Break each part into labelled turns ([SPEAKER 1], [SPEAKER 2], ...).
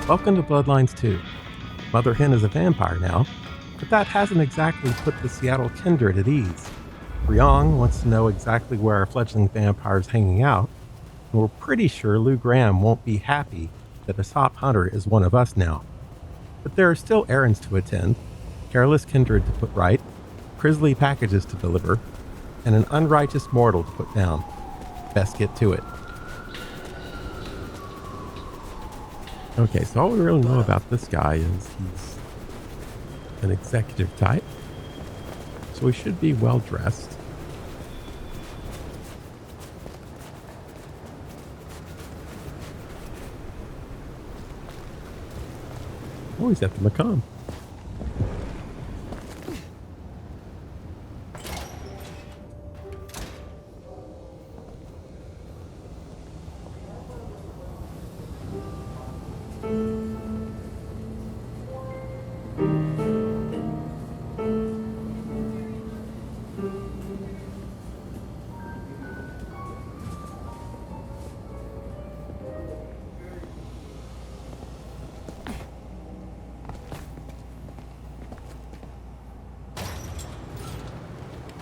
[SPEAKER 1] Welcome to Bloodlines 2. Mother Hen is a vampire now, but that hasn't exactly put the Seattle kindred at ease. Ryong wants to know exactly where our fledgling vampire is hanging out, and we're pretty sure Lou Graham won't be happy that a top hunter is one of us now. But there are still errands to attend, careless kindred to put right, grisly packages to deliver, and an unrighteous mortal to put down. Best get to it. Okay, so all we really know about this guy is he's an executive type, so he should be well dressed. Oh, he's at the Macomb.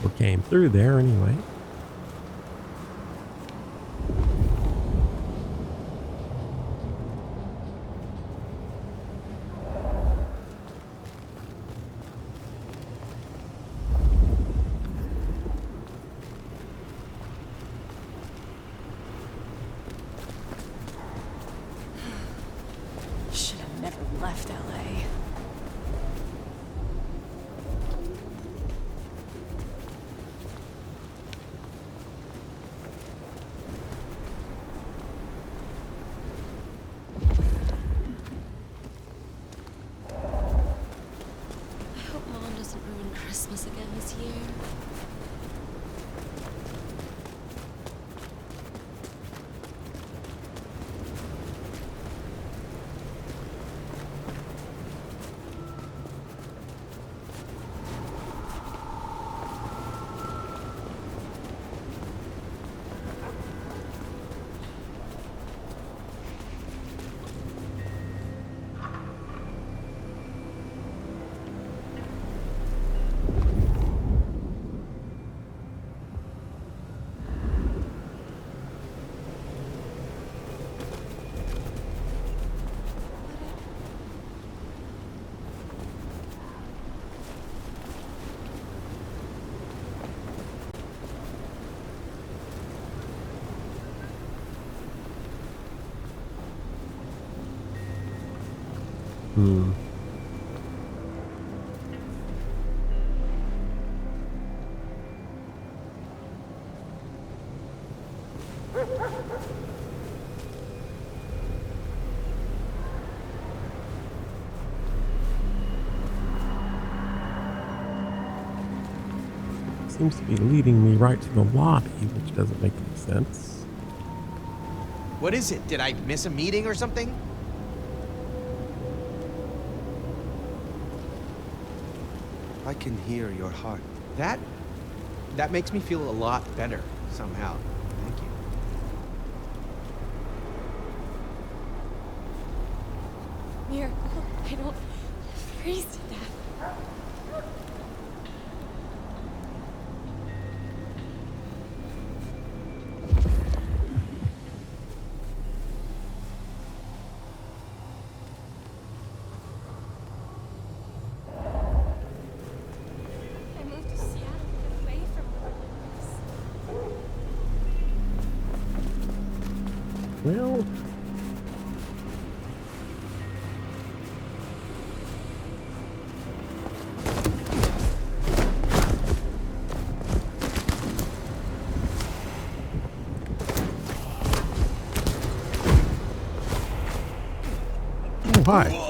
[SPEAKER 1] Or came through there anyway.
[SPEAKER 2] Should have never left LA.
[SPEAKER 3] I hope Mom doesn't ruin Christmas again this year.
[SPEAKER 1] Seems to be leading me right to the lobby, which doesn't make any sense.
[SPEAKER 4] What is it? Did I miss a meeting or something?
[SPEAKER 5] I can hear your heart.
[SPEAKER 4] That makes me feel a lot better somehow. Thank you.
[SPEAKER 3] Miracle, I don't freeze to death. I moved to Seattle to get away from all this.
[SPEAKER 1] Well, oh, hi.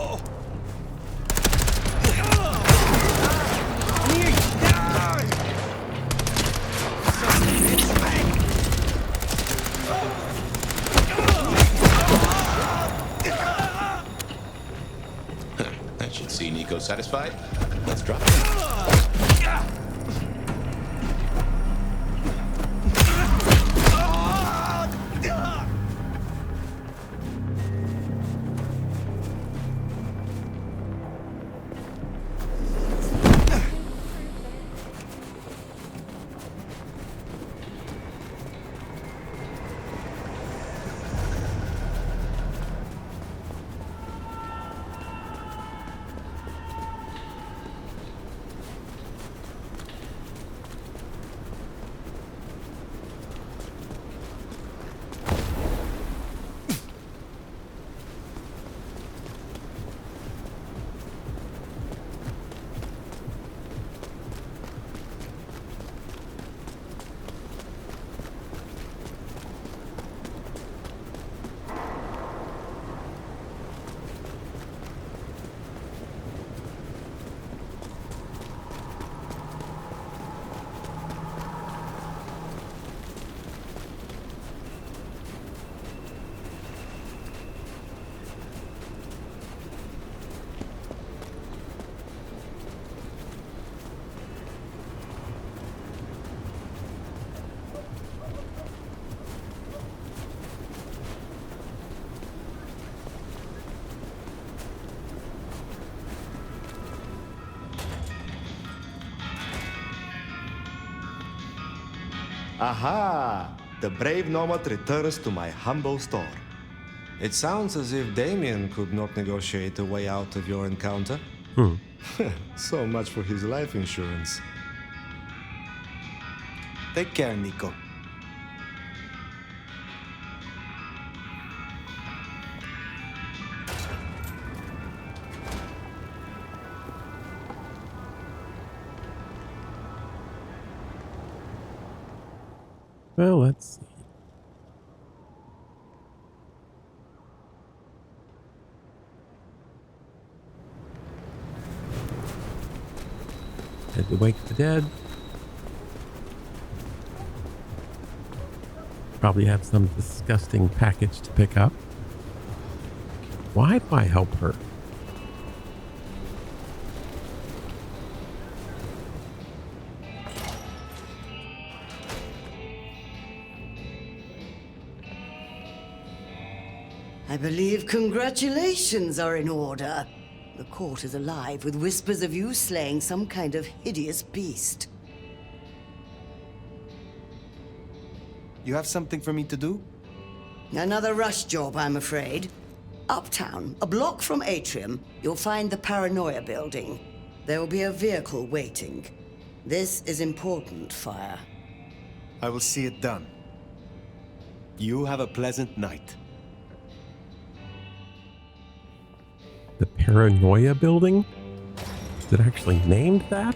[SPEAKER 6] That should see Nico satisfied. Let's drop him.
[SPEAKER 5] Aha! The brave nomad returns to my humble store. It sounds as if Damien could not negotiate a way out of your encounter. So much for his life insurance. Take care, Nico.
[SPEAKER 1] Well, let's see. Head to wake the dead. Probably have some disgusting package to pick up. Why do I help her?
[SPEAKER 7] I believe congratulations are in order. The court is alive with whispers of you slaying some kind of hideous beast.
[SPEAKER 5] You have something for me to do?
[SPEAKER 7] Another rush job, I'm afraid. Uptown, a block from Atrium, you'll find the Paranoia building. There will be a vehicle waiting. This is important, Fire.
[SPEAKER 5] I will see it done. You have a pleasant night.
[SPEAKER 1] The Paranoia building? Is it actually named that?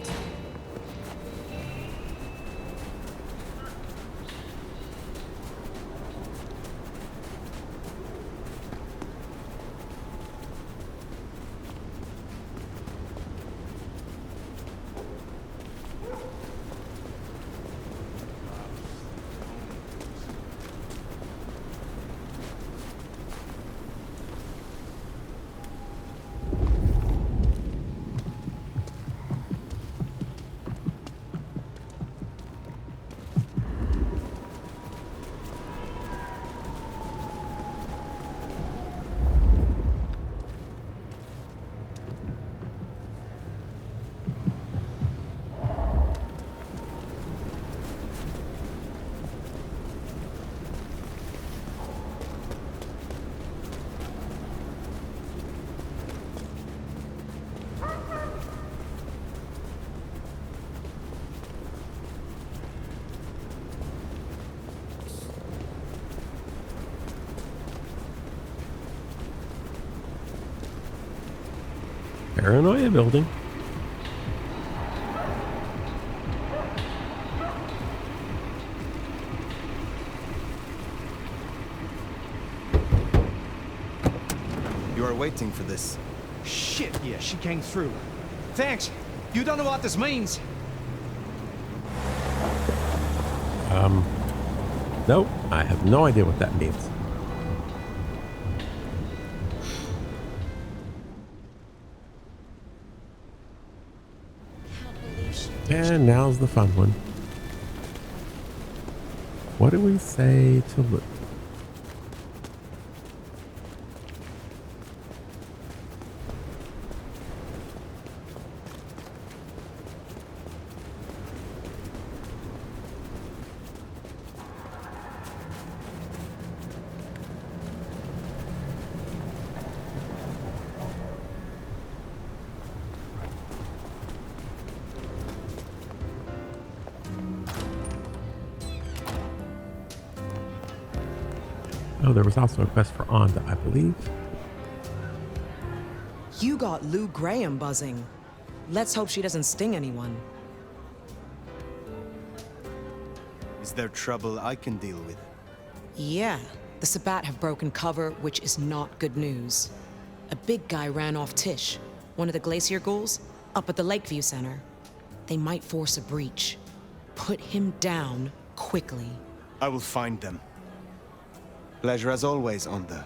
[SPEAKER 1] Paranoia building.
[SPEAKER 5] You are waiting for this.
[SPEAKER 4] Shit, yeah, she came through. Thanks. You don't know what this means.
[SPEAKER 1] Nope, I have no idea what that means. And now's the fun one. What do we say to Luke? Oh, there was also a quest for Onda, I believe.
[SPEAKER 8] You got Lou Graham buzzing. Let's hope she doesn't sting anyone.
[SPEAKER 5] Is there trouble I can deal with?
[SPEAKER 8] Yeah, the Sabbat have broken cover, which is not good news. A big guy ran off Tish, one of the Glacier ghouls, up at the Lakeview Center. They might force a breach. Put him down quickly.
[SPEAKER 5] I will find them. Pleasure as always, Onda.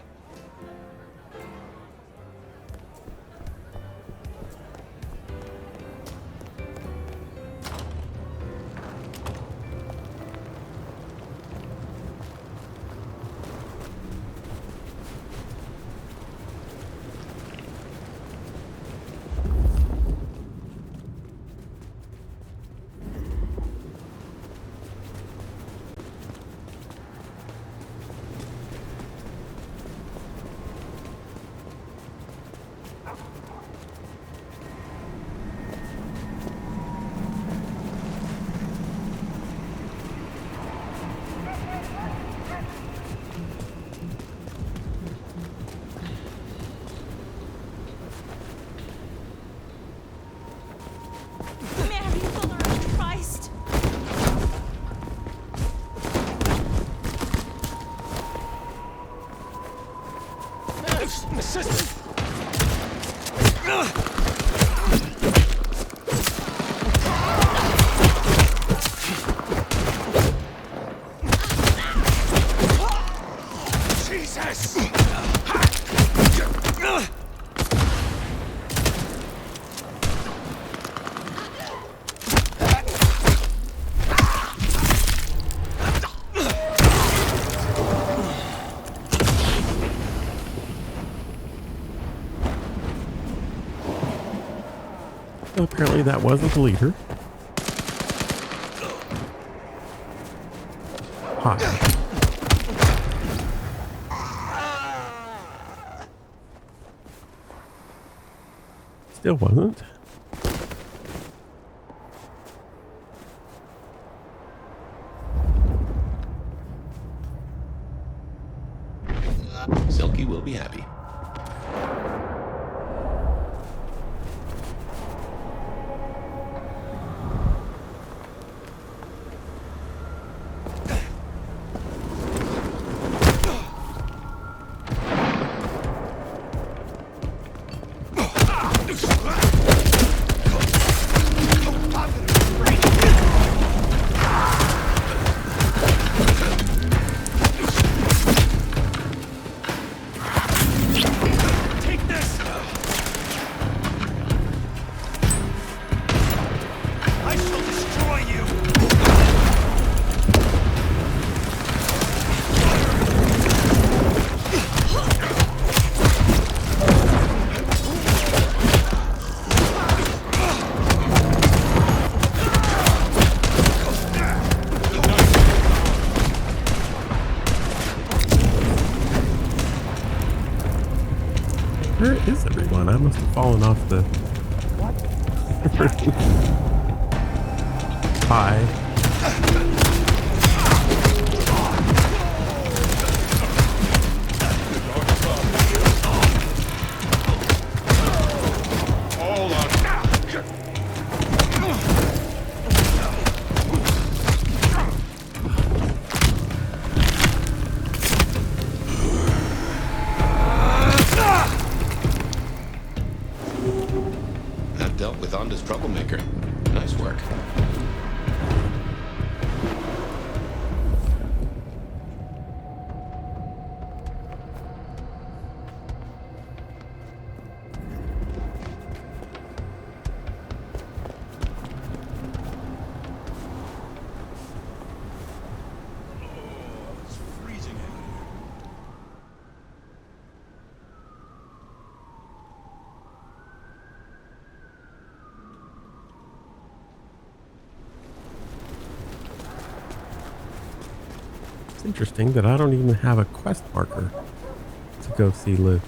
[SPEAKER 9] Assistant! Jesus!
[SPEAKER 1] Apparently that wasn't the leader. Hi. Still wasn't.
[SPEAKER 6] Silky will be happy.
[SPEAKER 1] Where is everyone? I must have fallen off the... Hi.
[SPEAKER 9] Hold on.
[SPEAKER 6] I've dealt with Onda's troublemaker. Nice work.
[SPEAKER 1] It's interesting that I don't even have a quest marker to go see Liv.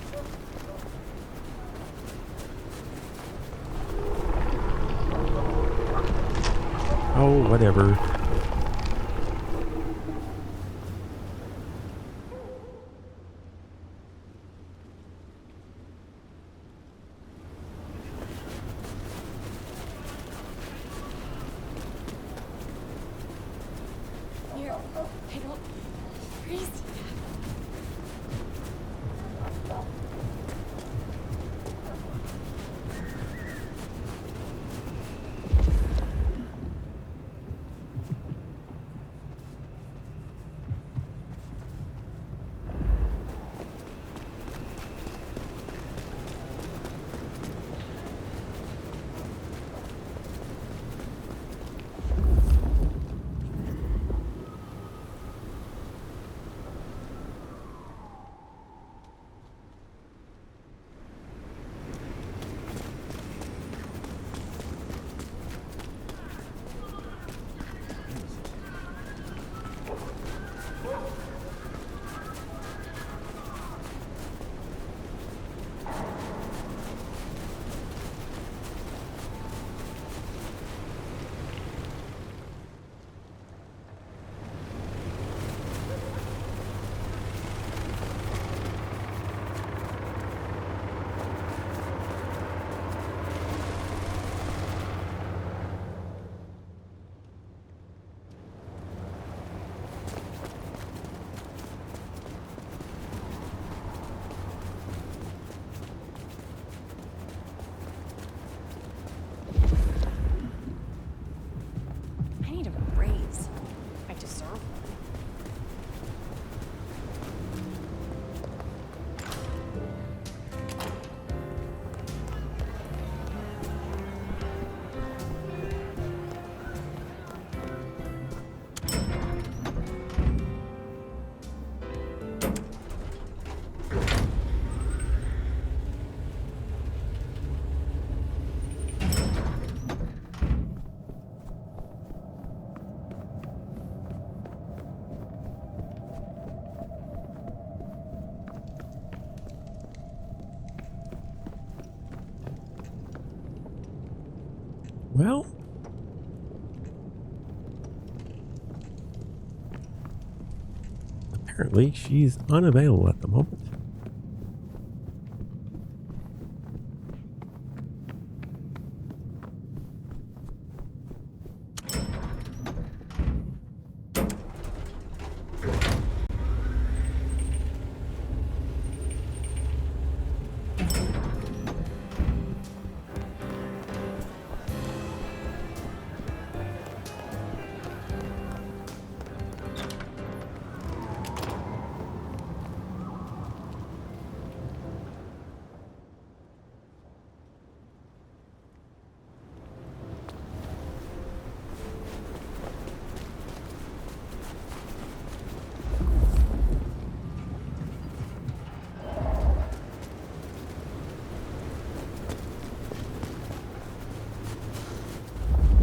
[SPEAKER 1] Oh, whatever.
[SPEAKER 3] Here, I don't. Crazy.
[SPEAKER 1] Well, apparently she's unavailable at the moment.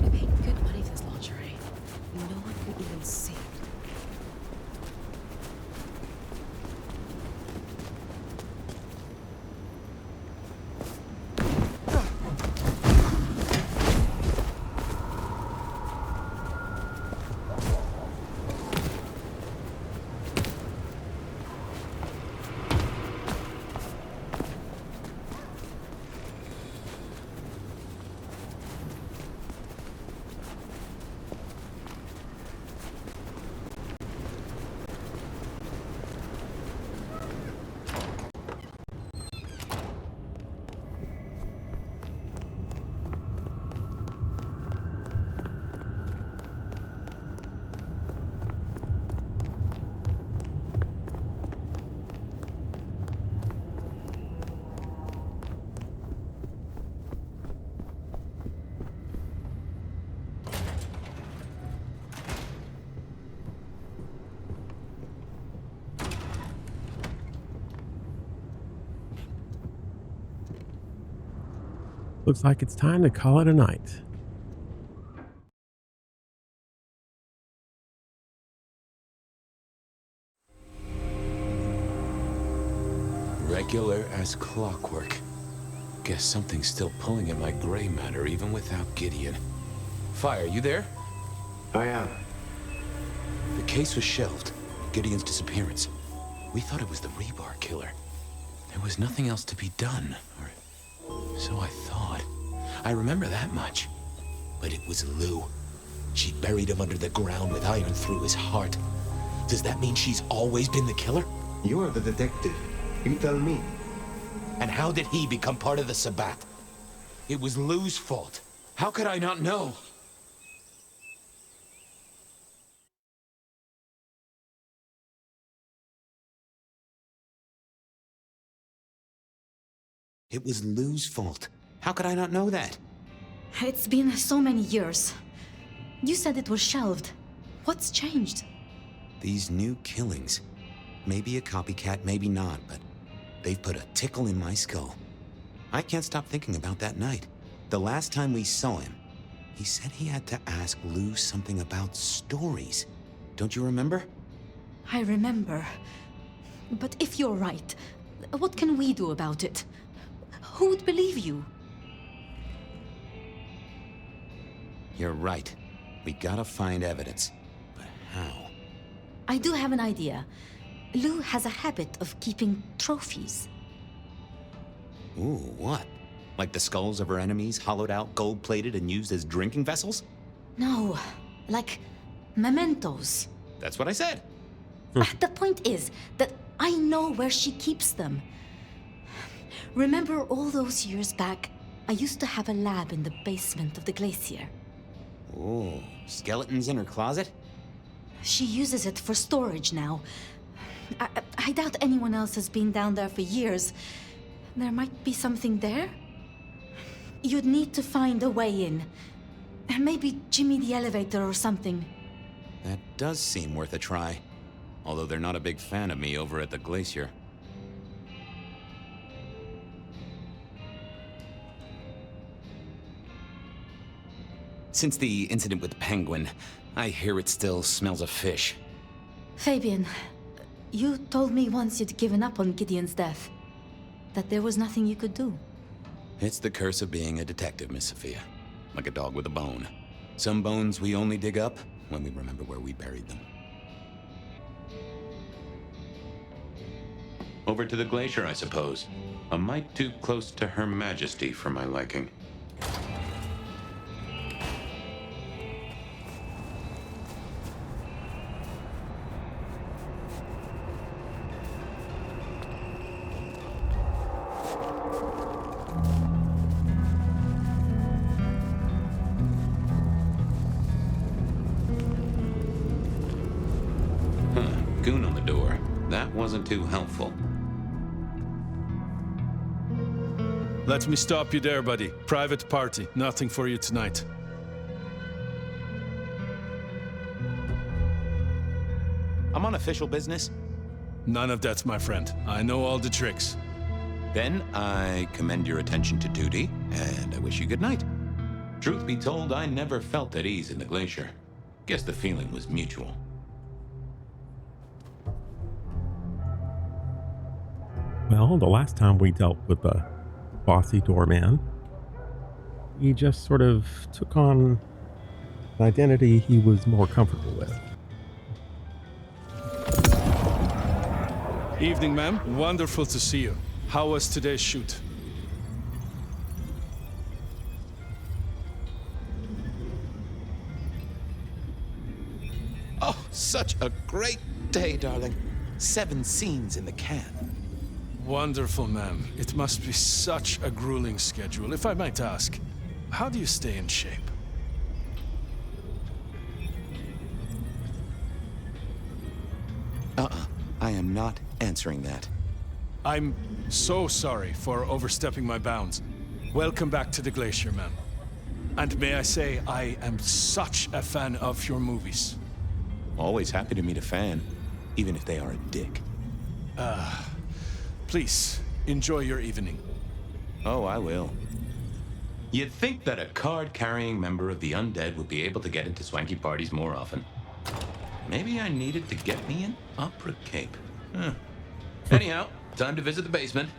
[SPEAKER 8] I paid good money for this lingerie. No one can even see it.
[SPEAKER 1] Looks like it's time to call it a night.
[SPEAKER 10] Regular as clockwork. Guess something's still pulling at my gray matter even without Gideon. Fire, you there?
[SPEAKER 5] I am.
[SPEAKER 10] The case was shelved. Gideon's disappearance. We thought it was the rebar killer. There was nothing else to be done, or so I thought. I remember that much. But it was Lou. She buried him under the ground with iron through his heart. Does that mean she's always been the killer?
[SPEAKER 5] You are the detective. You tell me.
[SPEAKER 10] And how did he become part of the Sabbat? It was Lou's fault. How could I not know? It was Lou's fault. How could I not know that?
[SPEAKER 2] It's been so many years. You said it was shelved. What's changed?
[SPEAKER 10] These new killings. Maybe a copycat, maybe not, but they've put a tickle in my skull. I can't stop thinking about that night. The last time we saw him, he said he had to ask Lou something about stories. Don't you remember?
[SPEAKER 2] I remember. But if you're right, what can we do about it? Who would believe you?
[SPEAKER 10] You're right. We gotta find evidence. But how?
[SPEAKER 2] I do have an idea. Lou has a habit of keeping trophies.
[SPEAKER 10] Ooh, what? Like the skulls of her enemies, hollowed out, gold-plated, and used as drinking vessels?
[SPEAKER 2] No, like mementos.
[SPEAKER 10] That's what I said.
[SPEAKER 2] The point is that I know where she keeps them. Remember all those years back, I used to have a lab in the basement of the glacier.
[SPEAKER 10] Ooh, skeletons in her closet?
[SPEAKER 2] She uses it for storage now. I doubt anyone else has been down there for years. There might be something there. You'd need to find a way in. Maybe Jimmy the elevator or something.
[SPEAKER 10] That does seem worth a try. Although they're not a big fan of me over at the glacier. Since the incident with the penguin, I hear it still smells of fish.
[SPEAKER 2] Fabien, you told me once you'd given up on Gideon's death. That there was nothing you could do.
[SPEAKER 10] It's the curse of being a detective, Miss Sophia. like a dog with a bone. Some bones we only dig up when we remember where we buried them.
[SPEAKER 6] Over to the glacier, I suppose. A mite too close to Her Majesty for my liking. Goon on the door. That wasn't too helpful.
[SPEAKER 11] Let me stop you there, buddy. Private party. Nothing for you tonight.
[SPEAKER 10] I'm on official business.
[SPEAKER 11] None of that, my friend. I know all the tricks.
[SPEAKER 10] Then I commend your attention to duty, and I wish you good night.
[SPEAKER 6] Truth be told, I never felt at ease in the glacier. Guess the feeling was mutual.
[SPEAKER 1] Well, the last time we dealt with the bossy doorman, he just sort of took on an identity he was more comfortable with.
[SPEAKER 11] Evening, ma'am. Wonderful to see you. How was today's shoot?
[SPEAKER 10] Oh, such a great day, darling. 7 scenes in the can.
[SPEAKER 11] Wonderful, ma'am. It must be such a grueling schedule. If I might ask, how do you stay in shape?
[SPEAKER 10] I am not answering that.
[SPEAKER 11] I'm so sorry for overstepping my bounds. Welcome back to the glacier, ma'am. And may I say, I am such a fan of your movies.
[SPEAKER 10] Always happy to meet a fan, even if they are a dick.
[SPEAKER 11] Please, enjoy your evening.
[SPEAKER 10] Oh, I will.
[SPEAKER 6] You'd think that a card-carrying member of the undead would be able to get into swanky parties more often. Maybe I needed to get me an opera cape. Anyhow, time to visit the basement.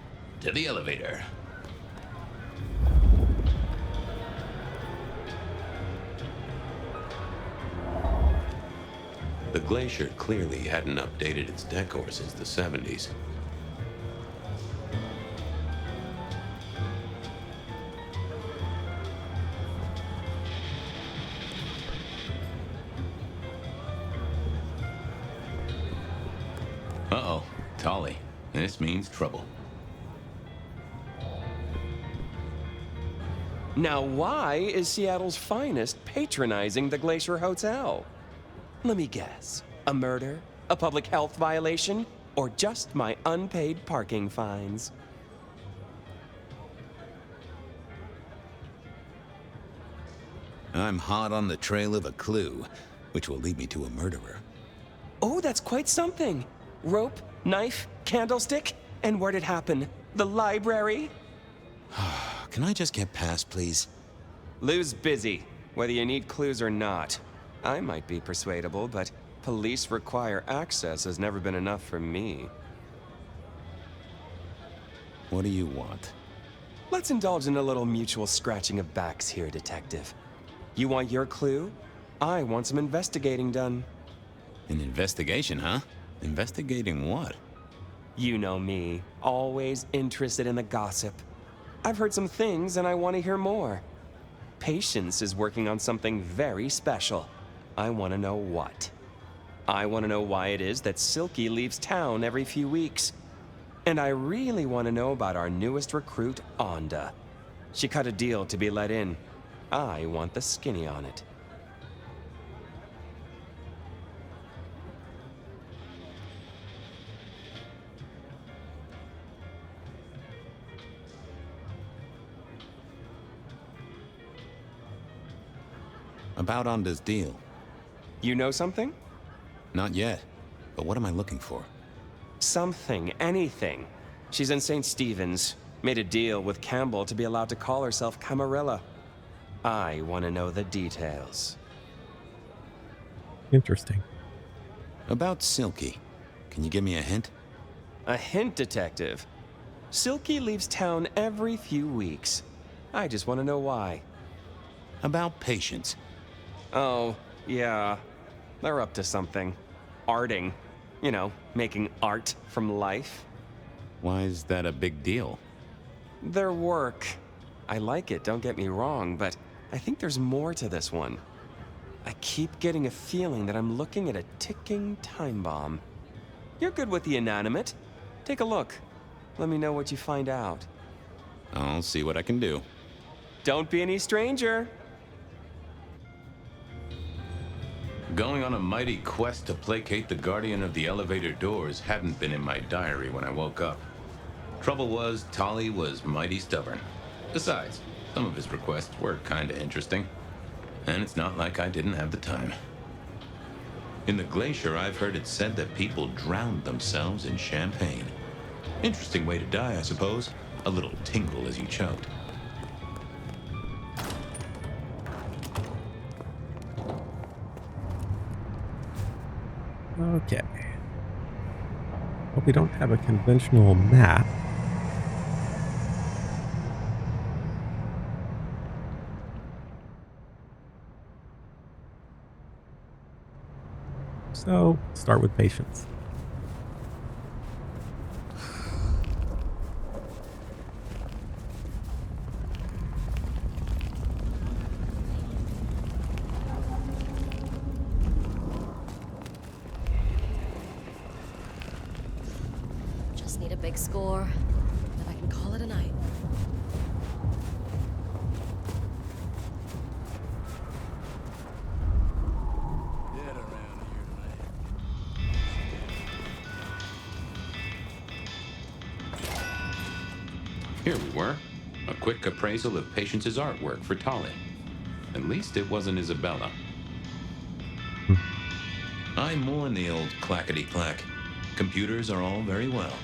[SPEAKER 6] To the elevator. The glacier clearly hadn't updated its decor since the 70s. Uh-oh, Tolly. This means trouble.
[SPEAKER 12] Now, why is Seattle's finest patronizing the Glacier Hotel? Let me guess. A murder? A public health violation? Or just my unpaid parking fines?
[SPEAKER 10] I'm hot on the trail of a clue, which will lead me to a murderer.
[SPEAKER 12] Oh, that's quite something. Rope, knife, candlestick, and where'd it happen? The library?
[SPEAKER 10] Can I just get past, please?
[SPEAKER 12] Lou's busy, whether you need clues or not. I might be persuadable, but police require access has never been enough for me.
[SPEAKER 10] What do you want?
[SPEAKER 12] Let's indulge in a little mutual scratching of backs here, Detective. You want your clue? I want some investigating done.
[SPEAKER 10] An investigation, huh? Investigating what?
[SPEAKER 12] You know me, always interested in the gossip. I've heard some things and I want to hear more. Patience is working on something very special. I want to know what. I want to know why it is that Silky leaves town every few weeks. And I really want to know about our newest recruit, Onda. She cut a deal to be let in. I want the skinny on it.
[SPEAKER 10] About Onda's deal.
[SPEAKER 12] You know something?
[SPEAKER 10] Not yet. But what am I looking for?
[SPEAKER 12] Something, anything. She's in St. Stephen's. Made a deal with Campbell to be allowed to call herself Camarilla. I want to know the details.
[SPEAKER 1] Interesting.
[SPEAKER 10] About Silky. Can you give me a hint?
[SPEAKER 12] A hint, Detective. Silky leaves town every few weeks. I just want to know why.
[SPEAKER 10] About Patience.
[SPEAKER 12] Oh, yeah. They're up to something. Arting. You know, making art from life.
[SPEAKER 10] Why is that a big deal?
[SPEAKER 12] Their work. I like it, don't get me wrong, but I think there's more to this one. I keep getting a feeling that I'm looking at a ticking time bomb. You're good with the inanimate. Take a look. Let me know what you find out.
[SPEAKER 10] I'll see what I can do.
[SPEAKER 12] Don't be any stranger.
[SPEAKER 6] Going on a mighty quest to placate the guardian of the elevator doors hadn't been in my diary when I woke up. Trouble was, Tolly was mighty stubborn. Besides, some of his requests were kinda interesting. And it's not like I didn't have the time. In the glacier, I've heard it said that people drowned themselves in champagne. Interesting way to die, I suppose. A little tingle as you choked.
[SPEAKER 1] Okay. Well, we don't have a conventional map. So, start with Patience.
[SPEAKER 3] Just need a big score, then I can call it a night.
[SPEAKER 6] Here we were. A quick appraisal of Patience's artwork for Tolly. At least it wasn't Isabella. I mourn the old clackety-clack. Computers are all very well.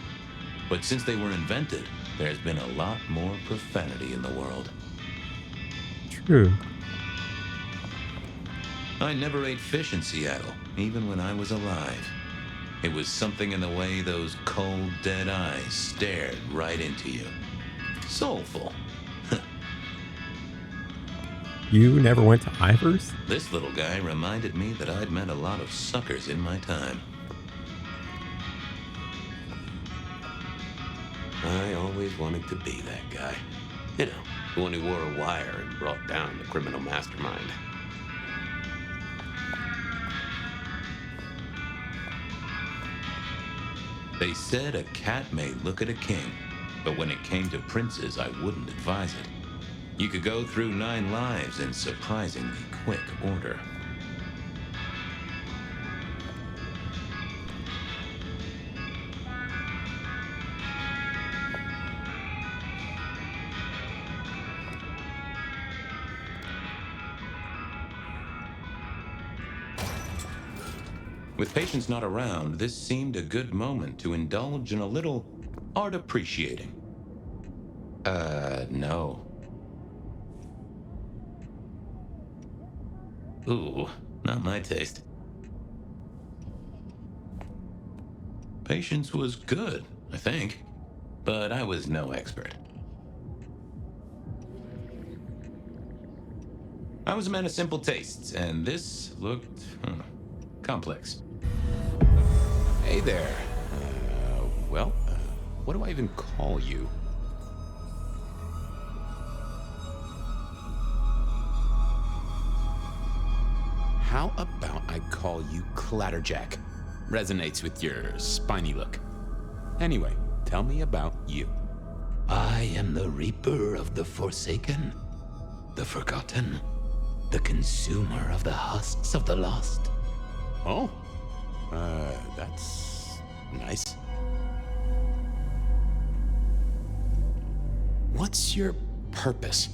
[SPEAKER 6] But since they were invented, there's been a lot more profanity in the world.
[SPEAKER 1] True.
[SPEAKER 6] I never ate fish in Seattle, even when I was alive. It was something in the way those cold, dead eyes stared right into you. Soulful.
[SPEAKER 1] You never went to Ivers?
[SPEAKER 6] This little guy reminded me that I'd met a lot of suckers in my time.
[SPEAKER 10] I always wanted to be that guy. You know, the one who wore a wire and brought down the criminal mastermind.
[SPEAKER 6] They said a cat may look at a king, but when it came to princes, I wouldn't advise it. You could go through 9 lives in surprisingly quick order. With Patience not around, this seemed a good moment to indulge in a little art appreciating. No. Ooh, not my taste. Patience was good, I think, but I was no expert. I was a man of simple tastes, and this looked complex.
[SPEAKER 10] Hey there. What do I even call you? How about I call you Clatterjack? Resonates with your spiny look. Anyway, tell me about you.
[SPEAKER 6] I am the Reaper of the Forsaken, the Forgotten, the Consumer of the husks of the lost.
[SPEAKER 10] Oh? That's nice. What's your purpose?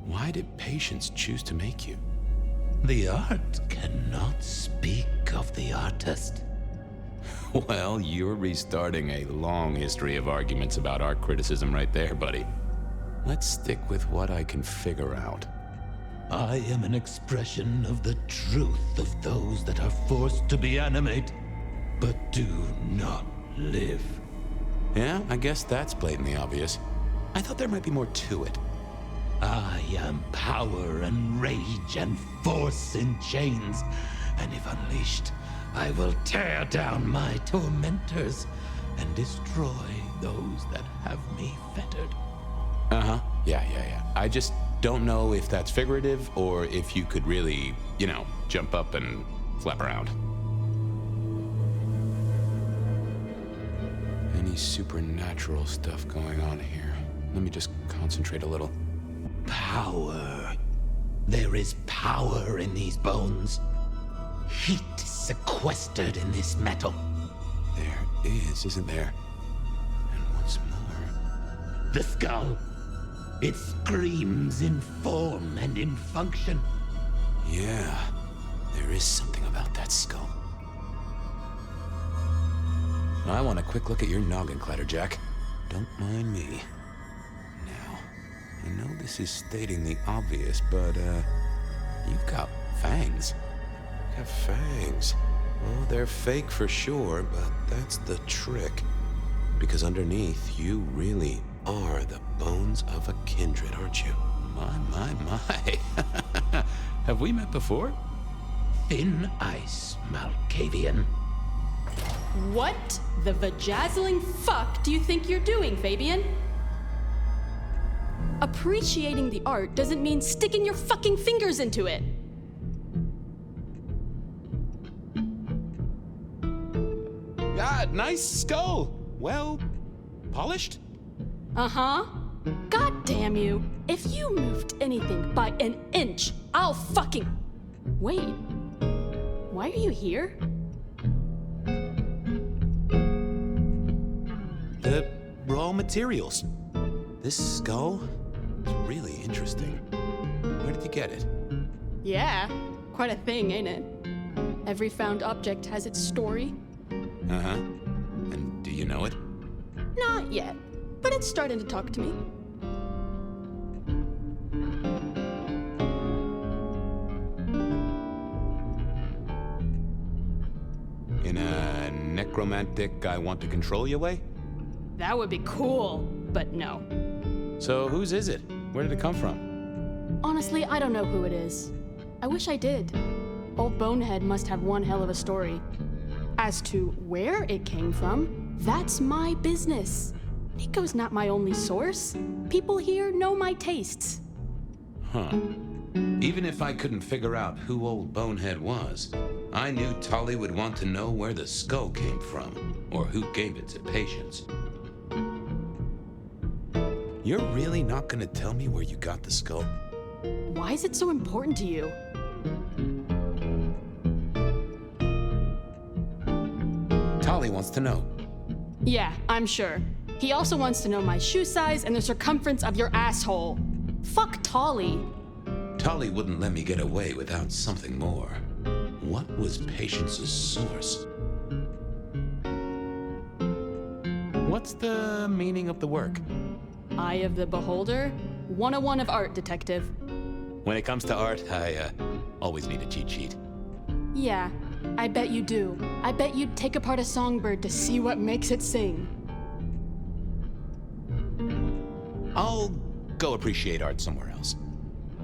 [SPEAKER 10] Why did Patience choose to make you?
[SPEAKER 6] The art cannot speak of the artist.
[SPEAKER 10] Well, you're restarting a long history of arguments about art criticism right there, buddy. Let's stick with what I can figure out.
[SPEAKER 6] I am an expression of the truth of those that are forced to be animate, but do not live.
[SPEAKER 10] Yeah, I guess that's blatantly obvious. I thought there might be more to it.
[SPEAKER 6] I am power and rage and force in chains, and if unleashed, I will tear down my tormentors and destroy those that have me fettered.
[SPEAKER 10] Uh-huh. Yeah. I just don't know if that's figurative or if you could really, jump up and flap around. Any supernatural stuff going on here? Let me just concentrate a little.
[SPEAKER 6] Power. There is power in these bones. Heat sequestered in this metal.
[SPEAKER 10] There is, isn't there? And what's more?
[SPEAKER 6] The skull. It screams in form and in function.
[SPEAKER 10] Yeah, there is something about that skull. I want a quick look at your noggin, Clatterjack. Don't mind me. Now, I know this is stating the obvious, but, you've got fangs. You've got fangs. Well, they're fake for sure, but that's the trick. Because underneath, you really are the bones of a kindred, aren't you? My. Have we met before?
[SPEAKER 6] Thin ice, Malkavian.
[SPEAKER 13] What the vajazzling fuck do you think you're doing, Fabien? Appreciating the art doesn't mean sticking your fucking fingers into it.
[SPEAKER 10] Ah, nice skull. Well, polished?
[SPEAKER 13] Uh-huh. God damn you. If you moved anything by an inch, I'll fucking... Wait. Why are you here?
[SPEAKER 10] The raw materials. This skull is really interesting. Where did you get it?
[SPEAKER 13] Yeah, quite a thing, ain't it? Every found object has its story.
[SPEAKER 10] Uh-huh. And do you know it?
[SPEAKER 13] Not yet, but it's starting to talk to me.
[SPEAKER 10] In a necromantic, I want to control you way?
[SPEAKER 13] That would be cool, but no.
[SPEAKER 10] So whose is it? Where did it come from?
[SPEAKER 13] Honestly, I don't know who it is. I wish I did. Old Bonehead must have one hell of a story. As to where it came from, that's my business. Nico's not my only source. People here know my tastes.
[SPEAKER 6] Huh. Even if I couldn't figure out who old Bonehead was, I knew Tolly would want to know where the skull came from, or who gave it to patients.
[SPEAKER 10] You're really not gonna tell me where you got the skull?
[SPEAKER 13] Why is it so important to you?
[SPEAKER 10] Tolly wants to know.
[SPEAKER 13] Yeah, I'm sure. He also wants to know my shoe size and the circumference of your asshole. Fuck Tolly.
[SPEAKER 6] Tolly wouldn't let me get away without something more. What was Patience's source?
[SPEAKER 10] What's the meaning of the work?
[SPEAKER 13] Eye of the Beholder? 101 of art, detective.
[SPEAKER 10] When it comes to art, I always need a cheat sheet.
[SPEAKER 13] Yeah, I bet you do. I bet you'd take apart a songbird to see what makes it sing.
[SPEAKER 10] I'll go appreciate art somewhere else.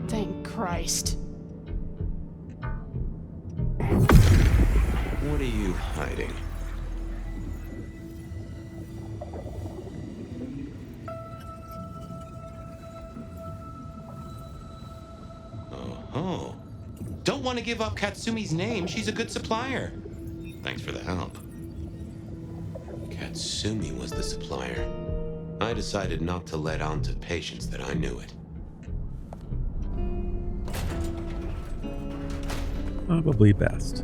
[SPEAKER 13] Thank Christ.
[SPEAKER 10] What are you hiding?
[SPEAKER 6] Oh. Don't want to give up Katsumi's name. She's a good supplier. Thanks for the help. Katsumi was the supplier. I decided not to let on to Patience that I knew it.
[SPEAKER 1] Probably best.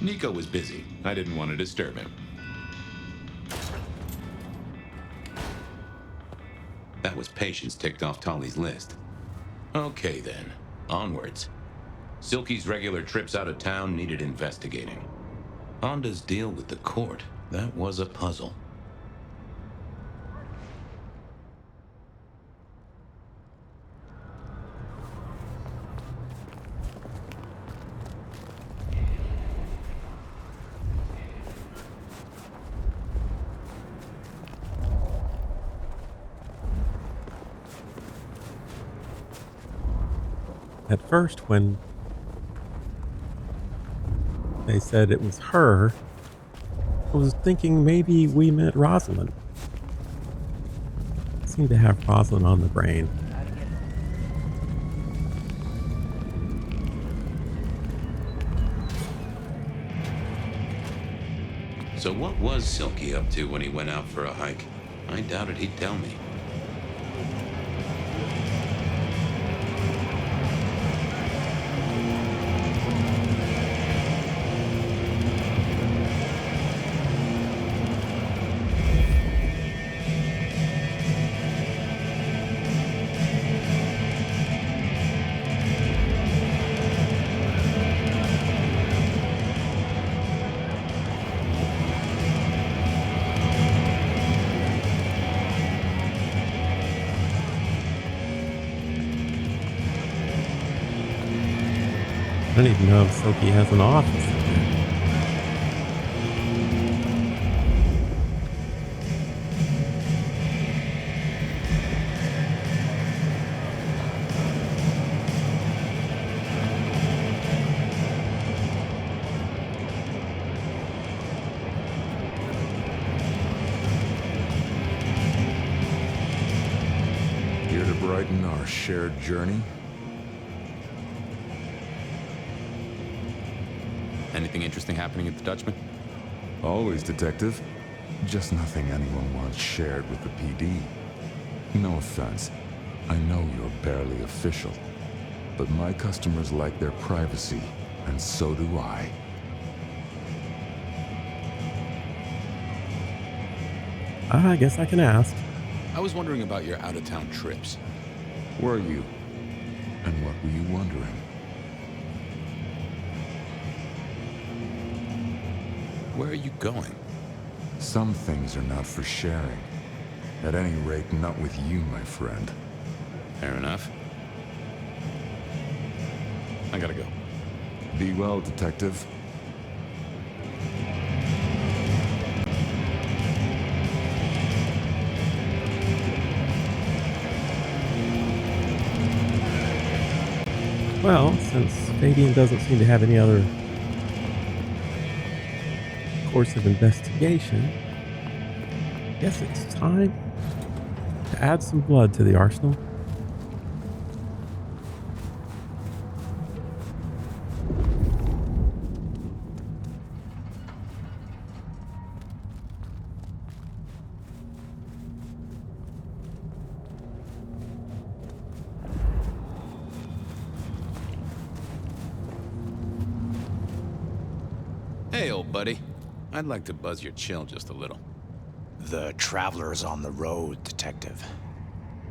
[SPEAKER 6] Nico was busy. I didn't want to disturb him. That was Patience ticked off Tolly's list. Okay then, onwards. Silky's regular trips out of town needed investigating. Honda's deal with the court, that was a puzzle.
[SPEAKER 1] At first, when they said it was her, I was thinking maybe we meant Rosalind. I seem to have Rosalind on the brain.
[SPEAKER 6] So what was Silky up to when he went out for a hike? I doubted he'd tell me.
[SPEAKER 1] I don't even know if Silky has an office.
[SPEAKER 9] Here to brighten our shared journey?
[SPEAKER 10] Anything interesting happening at the Dutchman?
[SPEAKER 9] Always, Detective. Just nothing anyone wants shared with the PD. No offense. I know you're barely official. But my customers like their privacy, and so do I.
[SPEAKER 1] I guess I can ask.
[SPEAKER 10] I was wondering about your out-of-town trips.
[SPEAKER 9] Were you? And what were you wondering?
[SPEAKER 10] Where are you going?
[SPEAKER 9] Some things are not for sharing. At any rate, not with you, my friend.
[SPEAKER 10] Fair enough. I gotta go.
[SPEAKER 9] Be well, Detective.
[SPEAKER 1] Well, since Fabien doesn't seem to have any other course of investigation, I guess it's time to add some blood to the arsenal.
[SPEAKER 10] Hey, old buddy. I'd like to buzz your chill just a little.
[SPEAKER 14] The traveler's on the road, Detective.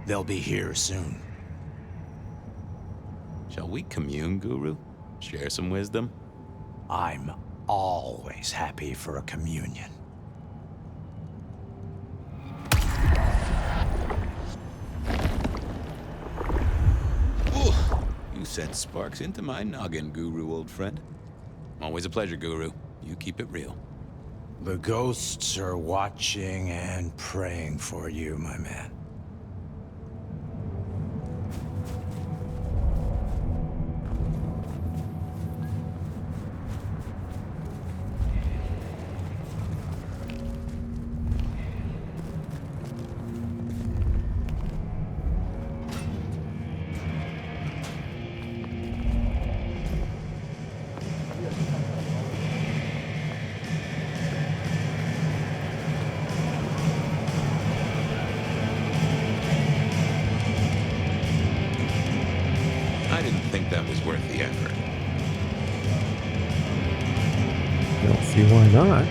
[SPEAKER 14] They'll be here soon.
[SPEAKER 10] Shall we commune, Guru? Share some wisdom?
[SPEAKER 14] I'm always happy for a communion.
[SPEAKER 10] Ooh, you sent sparks into my noggin, Guru, old friend. Always a pleasure, Guru. You keep it real.
[SPEAKER 14] The ghosts are watching and praying for you, my man.
[SPEAKER 6] I didn't think that was worth the effort.
[SPEAKER 1] I don't see why not.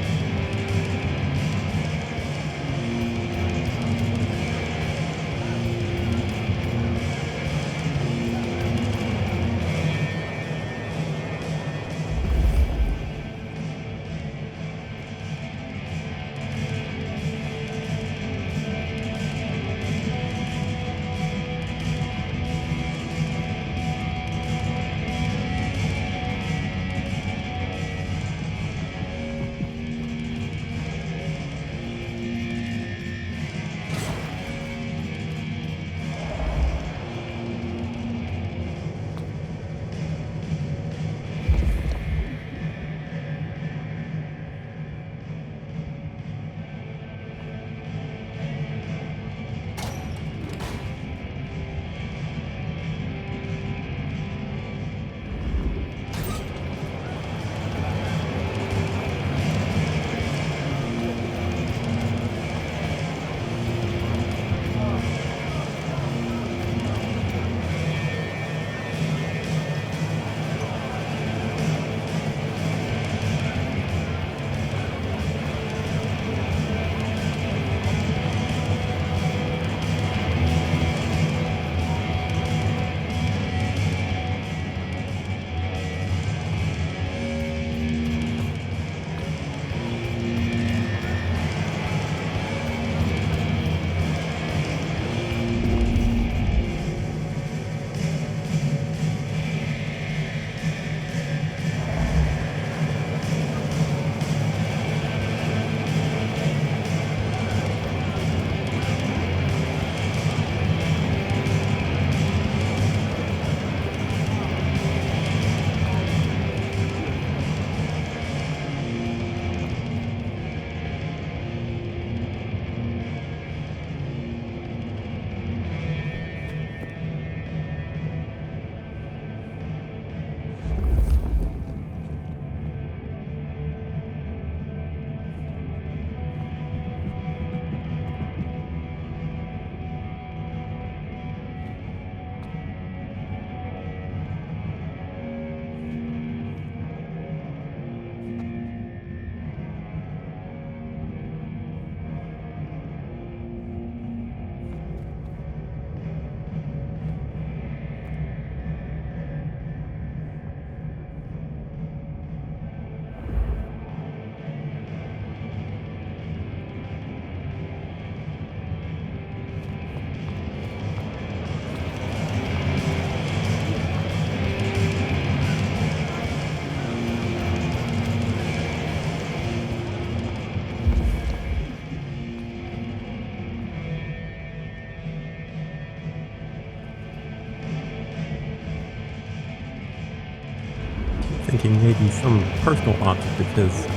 [SPEAKER 1] thinking maybe some personal object of his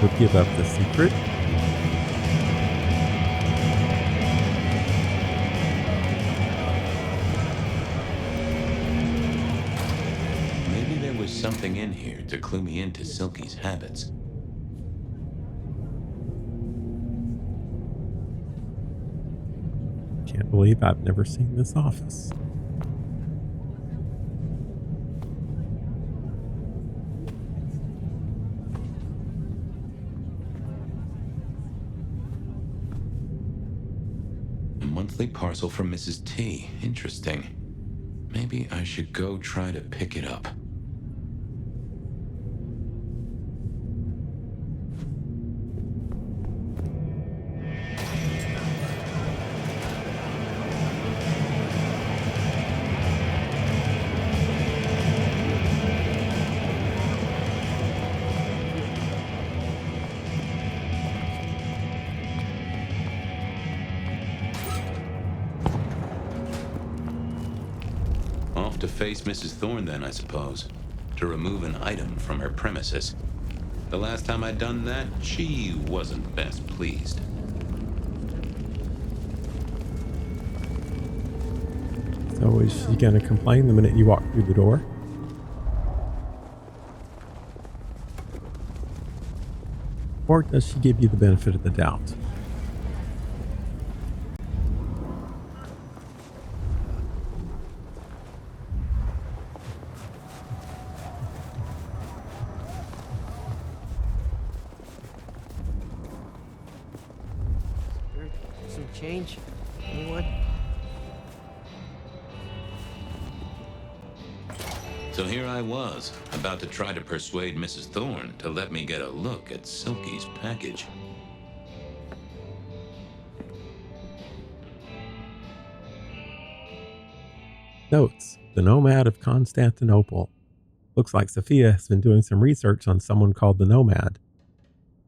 [SPEAKER 1] would give up the secret.
[SPEAKER 6] Maybe there was something in here to clue me into Silky's habits.
[SPEAKER 1] Can't believe I've never seen this office.
[SPEAKER 6] A monthly parcel from Mrs. T. Interesting. Maybe I should go try to pick it up. Off to face Mrs. Thorne then, I suppose. To remove an item from her premises. The last time I'd done that, she wasn't best pleased.
[SPEAKER 1] So is she going to complain the minute you walk through the door? Or does she give you the benefit of the doubt?
[SPEAKER 4] Some change? Anyone?
[SPEAKER 6] So here I was, about to try to persuade Mrs. Thorne to let me get a look at Silky's package.
[SPEAKER 1] Notes, the Nomad of Constantinople. Looks like Sophia has been doing some research on someone called the Nomad.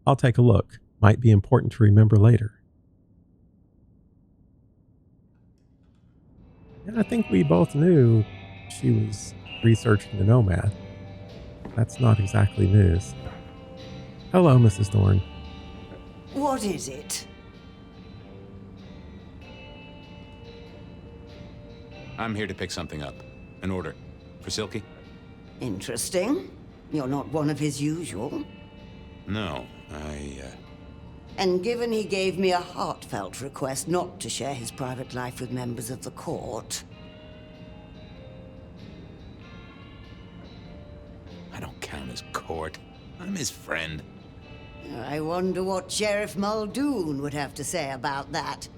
[SPEAKER 1] I'll take a look. Might be important to remember later. And I think we both knew she was researching the Nomad. That's not exactly news. Hello, Mrs. Thorne.
[SPEAKER 7] What is it?
[SPEAKER 10] I'm here to pick something up. An order. For Silky?
[SPEAKER 7] Interesting. You're not one of his usual.
[SPEAKER 10] No,
[SPEAKER 7] And given he gave me a heartfelt request not to share his private life with members of the court...
[SPEAKER 10] I don't count as court. I'm his friend.
[SPEAKER 7] I wonder what Sheriff Muldoon would have to say about that.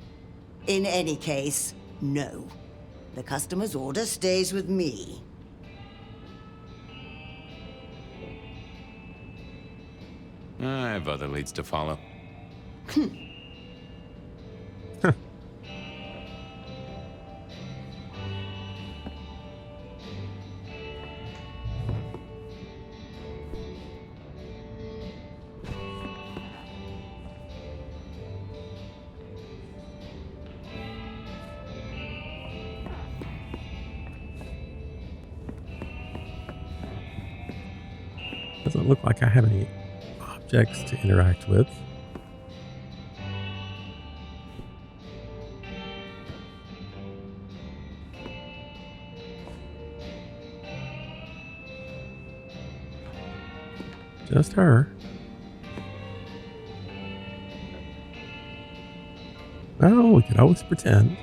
[SPEAKER 7] In any case, no. The customer's order stays with me.
[SPEAKER 10] I have other leads to follow.
[SPEAKER 1] Doesn't look like I have any objects to interact with. Just her. Well, we could always pretend.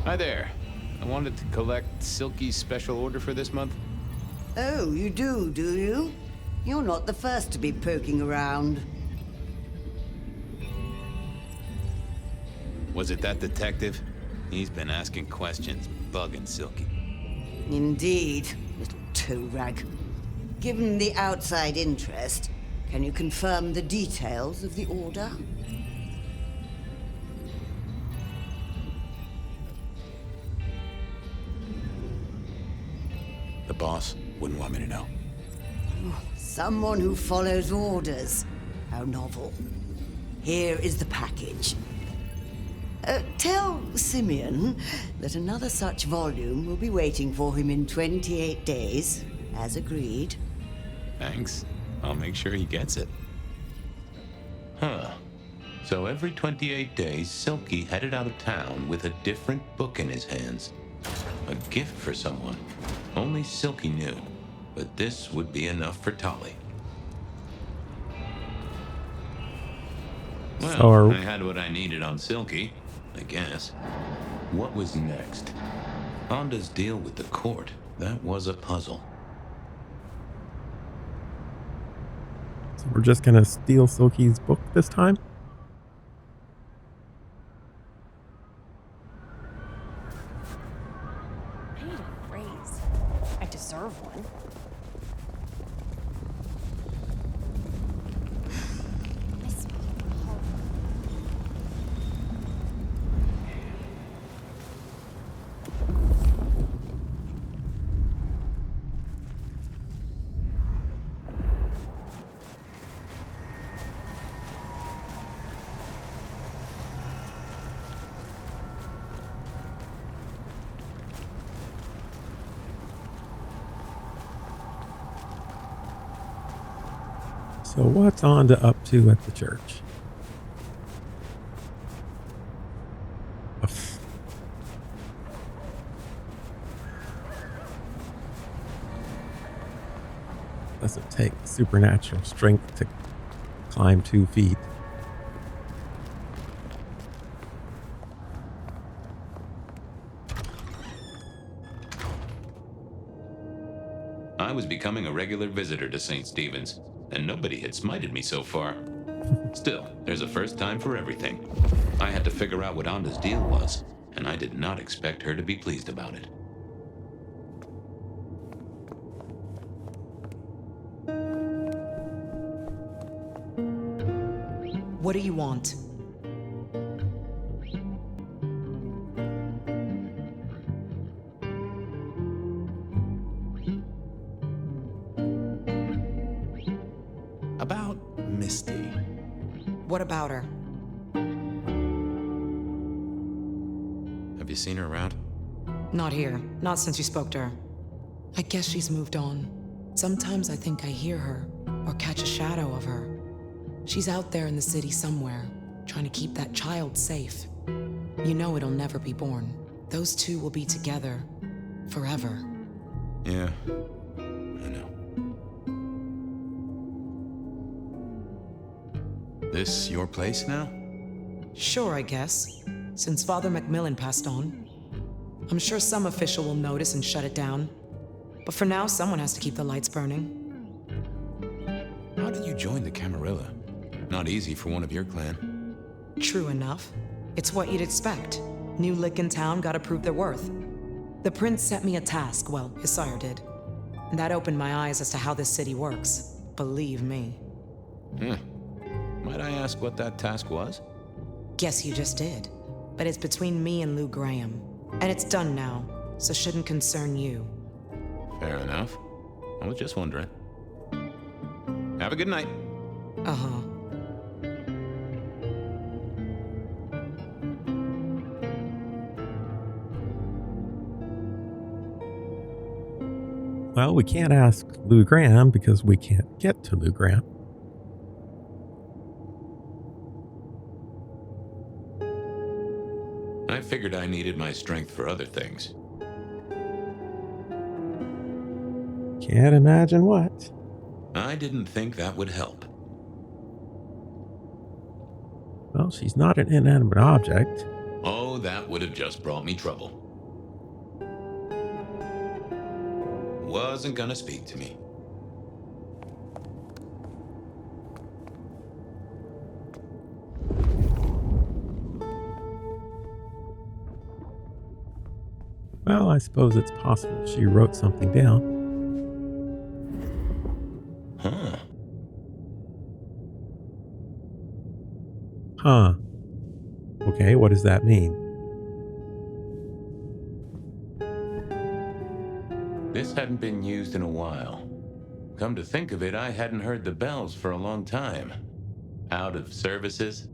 [SPEAKER 10] Hi there. I wanted to collect Silky's special order for this month.
[SPEAKER 7] Oh, you do you? You're not the first to be poking around.
[SPEAKER 10] Was it that detective? He's been asking questions, bugging Silky.
[SPEAKER 7] Indeed, little toe rag. Given the outside interest, can you confirm the details of the order?
[SPEAKER 10] The boss wouldn't want me to know.
[SPEAKER 7] Someone who follows orders. How novel. Here is the package. Tell Simeon that another such volume will be waiting for him in 28 days, as agreed.
[SPEAKER 6] Thanks. I'll make sure he gets it. Huh. So every 28 days, Silky headed out of town with a different book in his hands. A gift for someone. Only Silky knew. But this would be enough for Tolly. Well, I had what I needed on Silky, I guess. What was next? Honda's deal with the court. That was a puzzle.
[SPEAKER 1] So we're just gonna steal Silky's book this time?
[SPEAKER 3] I need a raise. I deserve one.
[SPEAKER 1] So what's Onda up to at the church? Doesn't take supernatural strength to climb 2 feet.
[SPEAKER 6] I was becoming a regular visitor to St. Stephen's, and nobody had smited me so far. Still, there's a first time for everything. I had to figure out what Onda's deal was, and I did not expect her to be pleased about it.
[SPEAKER 8] What do you want?
[SPEAKER 10] About Misty.
[SPEAKER 8] What about her?
[SPEAKER 10] Have you seen her around?
[SPEAKER 8] Not here. Not since you spoke to her. I guess she's moved on. Sometimes I think I hear her, or catch a shadow of her. She's out there in the city somewhere, trying to keep that child safe. You know it'll never be born. Those two will be together forever.
[SPEAKER 10] Yeah, I know. This your place now?
[SPEAKER 8] Sure, I guess. Since Father Macmillan passed on. I'm sure some official will notice and shut it down. But for now, someone has to keep the lights burning.
[SPEAKER 10] How did you join the Camarilla? Not easy for one of your clan.
[SPEAKER 8] True enough. It's what you'd expect. New lick in town gotta prove their worth. The prince set me a task, well, his sire did. And that opened my eyes as to how this city works. Believe me.
[SPEAKER 10] Might I ask what that task was?
[SPEAKER 8] Guess you just did. But it's between me and Lou Graham. And it's done now, so shouldn't concern you.
[SPEAKER 10] Fair enough. I was just wondering. Have a good night.
[SPEAKER 8] Uh-huh.
[SPEAKER 1] Well, we can't ask Lou Graham because we can't get to Lou Graham.
[SPEAKER 6] I figured I needed my strength for other things.
[SPEAKER 1] Can't imagine what.
[SPEAKER 6] I didn't think that would help.
[SPEAKER 1] Well, she's not an inanimate object.
[SPEAKER 6] Oh, that would have just brought me trouble. Wasn't gonna speak to me.
[SPEAKER 1] Well, I suppose it's possible she wrote something down.
[SPEAKER 6] Huh.
[SPEAKER 1] Huh. Okay, what does that mean?
[SPEAKER 6] This hadn't been used in a while. Come to think of it, I hadn't heard the bells for a long time. Out of services?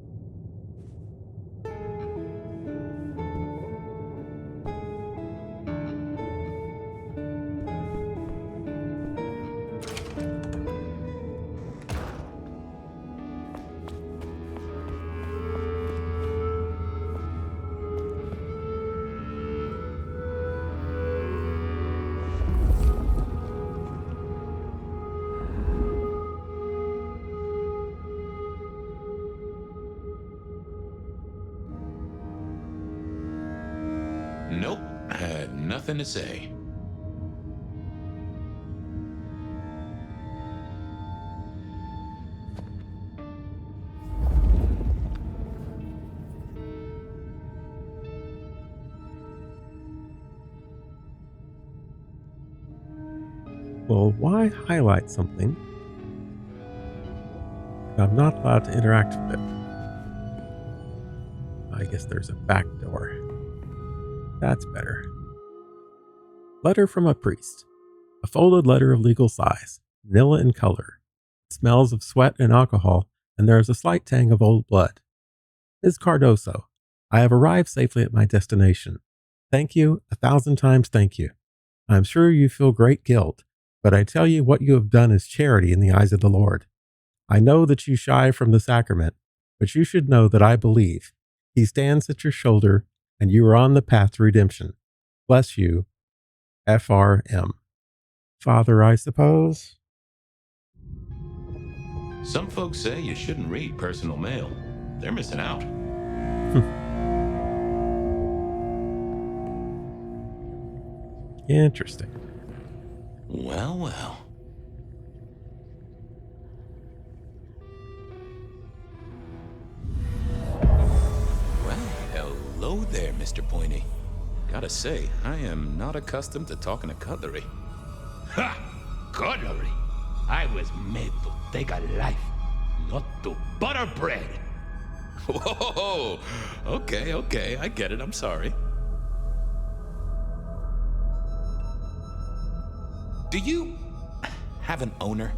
[SPEAKER 6] Nope, had nothing to say.
[SPEAKER 1] Well, why highlight something if I'm not allowed to interact with it? I guess there's a back door. That's better. Letter from a priest. A folded letter of legal size, vanilla in color. It smells of sweat and alcohol, and there is a slight tang of old blood. Ms. Cardoso, I have arrived safely at my destination. Thank you, 1,000 times thank you. I am sure you feel great guilt, but I tell you what you have done is charity in the eyes of the Lord. I know that you shy from the sacrament, but you should know that I believe. He stands at your shoulder, and you are on the path to redemption. Bless you, FRM. Father, I suppose?
[SPEAKER 6] Some folks say you shouldn't read personal mail. They're missing out.
[SPEAKER 1] Interesting.
[SPEAKER 6] Well, well. Well, hello there, Mr. Pointy. Gotta say, I am not accustomed to talking to cutlery.
[SPEAKER 15] Ha! Cutlery! I was made to take a life, not to butter bread.
[SPEAKER 6] Whoa! Okay, I get it, I'm sorry. Do you have an owner?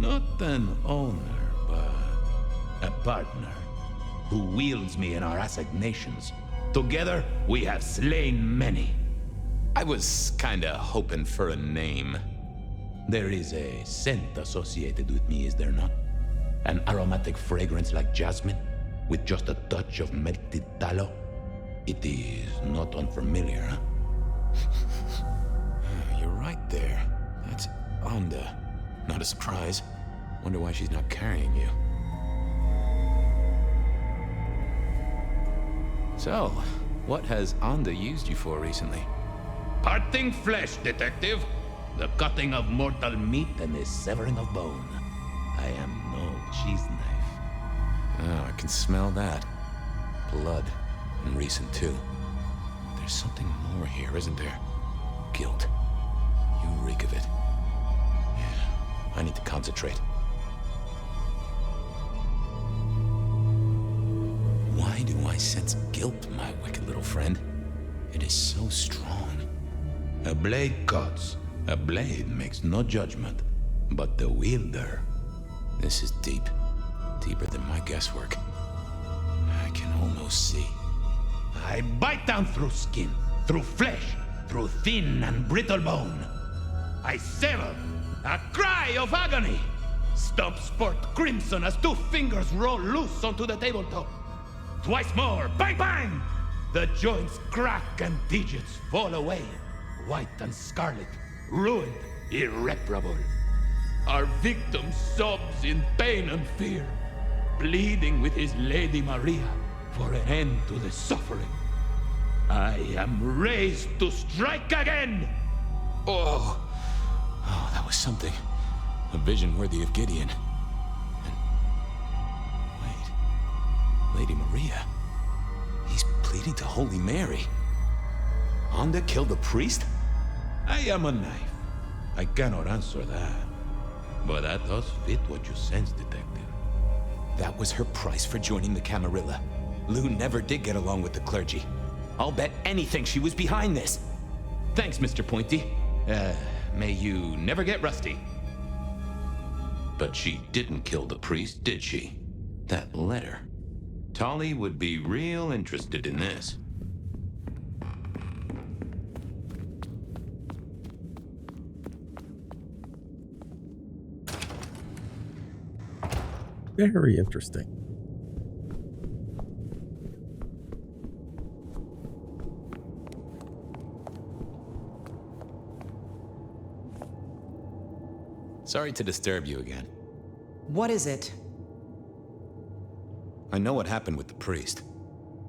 [SPEAKER 15] Not an owner, but a partner who wields me in our assignations. Together, we have slain many.
[SPEAKER 6] I was kinda hoping for a name.
[SPEAKER 15] There is a scent associated with me, is there not? An aromatic fragrance like jasmine, with just a touch of melted tallow. It is not unfamiliar, huh?
[SPEAKER 10] You're right there. That's Onda. Not a surprise. Wonder why she's not carrying you.
[SPEAKER 6] So, what has Onda used you for recently?
[SPEAKER 15] Parting flesh, detective. The cutting of mortal meat and the severing of bone. I am no cheese knife.
[SPEAKER 10] Oh, I can smell that. Blood. And recent, too. There's something more here, isn't there? Guilt. You reek of it. Yeah, I need to concentrate. Why do I sense guilt, my wicked little friend? It is so strong.
[SPEAKER 15] A blade cuts. A blade makes no judgment, but the wielder.
[SPEAKER 10] This is deep. Deeper than my guesswork. I can almost see.
[SPEAKER 15] I bite down through skin, through flesh, through thin and brittle bone. I sever, a cry of agony. Stumps spurt crimson as 2 fingers roll loose onto the tabletop. Twice more, bang bang! The joints crack and digits fall away, white and scarlet, ruined, irreparable. Our victim sobs in pain and fear, pleading with his Lady Maria for an end to the suffering. I am raised to strike again!
[SPEAKER 10] Oh, that was something. A vision worthy of Gideon. And... wait. Lady Maria. He's pleading to Holy Mary. Onda killed the priest?
[SPEAKER 15] I am a knife. I cannot answer that. But that does fit what you sense, detective.
[SPEAKER 10] That was her price for joining the Camarilla. Lou never did get along with the clergy. I'll bet anything she was behind this.
[SPEAKER 6] Thanks, Mr. Pointy. May you never get rusty. But she didn't kill the priest, did she? That letter. Tolly would be real interested in this.
[SPEAKER 1] Very interesting.
[SPEAKER 10] Sorry to disturb you again.
[SPEAKER 8] What is it?
[SPEAKER 10] I know what happened with the priest.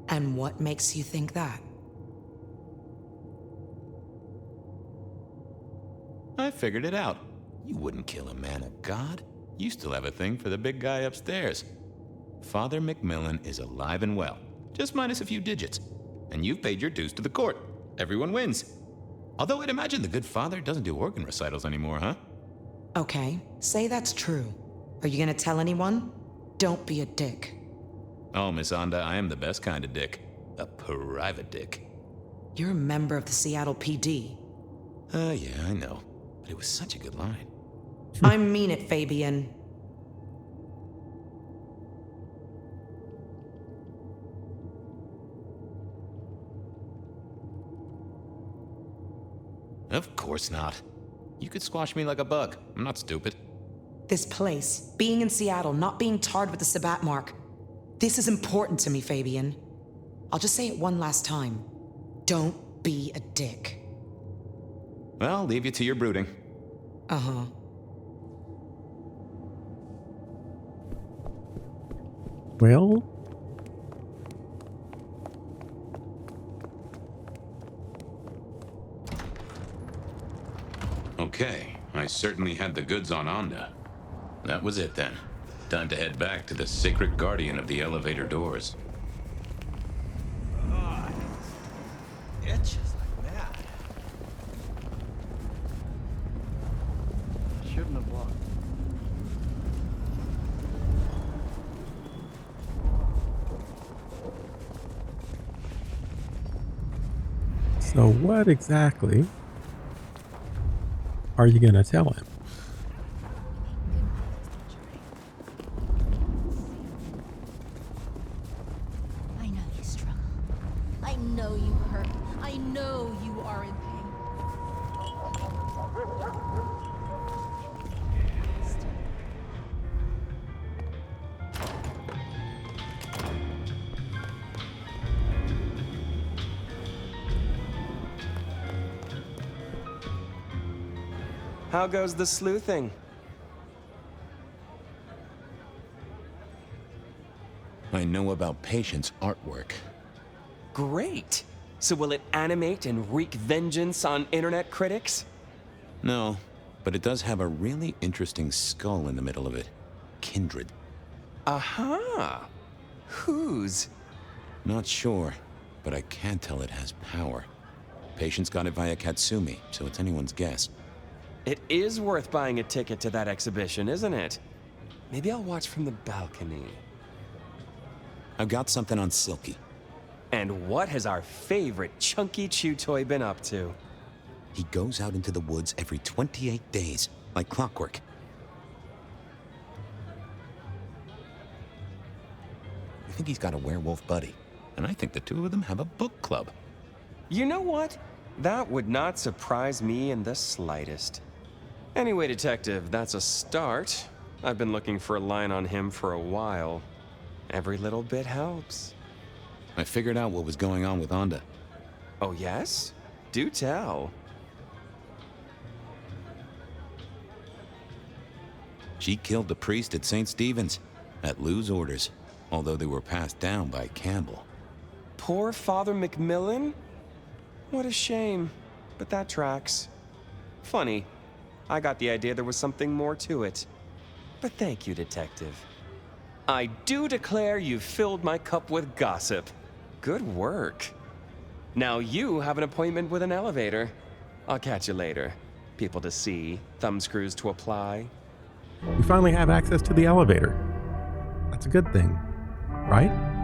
[SPEAKER 8] And what makes you think that?
[SPEAKER 6] I figured it out. You wouldn't kill a man of God. You still have a thing for the big guy upstairs. Father McMillan is alive and well, just minus a few digits. And you've paid your dues to the court. Everyone wins. Although I'd imagine the good father doesn't do organ recitals anymore, huh?
[SPEAKER 8] Okay, say that's true. Are you gonna tell anyone? Don't be a dick.
[SPEAKER 6] Oh, Miss Onda, I am the best kind of dick. A private dick.
[SPEAKER 8] You're a member of the Seattle PD.
[SPEAKER 6] Yeah, I know. But it was such a good line.
[SPEAKER 8] I mean it, Fabien.
[SPEAKER 6] Of course not. You could squash me like a bug. I'm not stupid.
[SPEAKER 8] This place, being in Seattle, not being tarred with the Sabbat mark. This is important to me, Fabien. I'll just say it one last time. Don't be a dick.
[SPEAKER 6] Well, I'll leave you to your brooding.
[SPEAKER 8] Uh-huh.
[SPEAKER 1] Well,
[SPEAKER 6] okay, I certainly had the goods on Onda. That was it then. Time to head back to the sacred guardian of the elevator doors.
[SPEAKER 4] Itches like mad. Shouldn't have walked.
[SPEAKER 1] so what exactly are you going to tell him?
[SPEAKER 2] I know you struggle. I know you hurt. I know you are in pain.
[SPEAKER 12] How goes the sleuthing?
[SPEAKER 10] I know about Patient's artwork.
[SPEAKER 12] Great! So will it animate and wreak vengeance on internet critics?
[SPEAKER 10] No, but it does have a really interesting skull in the middle of it. Kindred.
[SPEAKER 12] Aha! Whose?
[SPEAKER 10] Not sure, but I can tell it has power. Patient's got it via Katsumi, so it's anyone's guess.
[SPEAKER 12] It is worth buying a ticket to that exhibition, isn't it? Maybe I'll watch from the balcony.
[SPEAKER 10] I've got something on Silky.
[SPEAKER 12] And what has our favorite chunky chew toy been up to?
[SPEAKER 10] He goes out into the woods every 28 days, like clockwork. I think he's got a werewolf buddy, and I think the two of them have a book club.
[SPEAKER 12] You know what? That would not surprise me in the slightest. Anyway, Detective, that's a start. I've been looking for a line on him for a while. Every little bit helps.
[SPEAKER 10] I figured out what was going on with Onda.
[SPEAKER 12] Oh, yes? Do tell.
[SPEAKER 10] She killed the priest at St. Stephen's, at Lou's orders, although they were passed down by Campbell.
[SPEAKER 12] Poor Father McMillan? What a shame, but that tracks. Funny, I got the idea there was something more to it. But thank you, Detective. I do declare you've filled my cup with gossip. Good work. Now you have an appointment with an elevator. I'll catch you later. People to see, thumbscrews to apply.
[SPEAKER 1] We finally have access to the elevator. That's a good thing, right?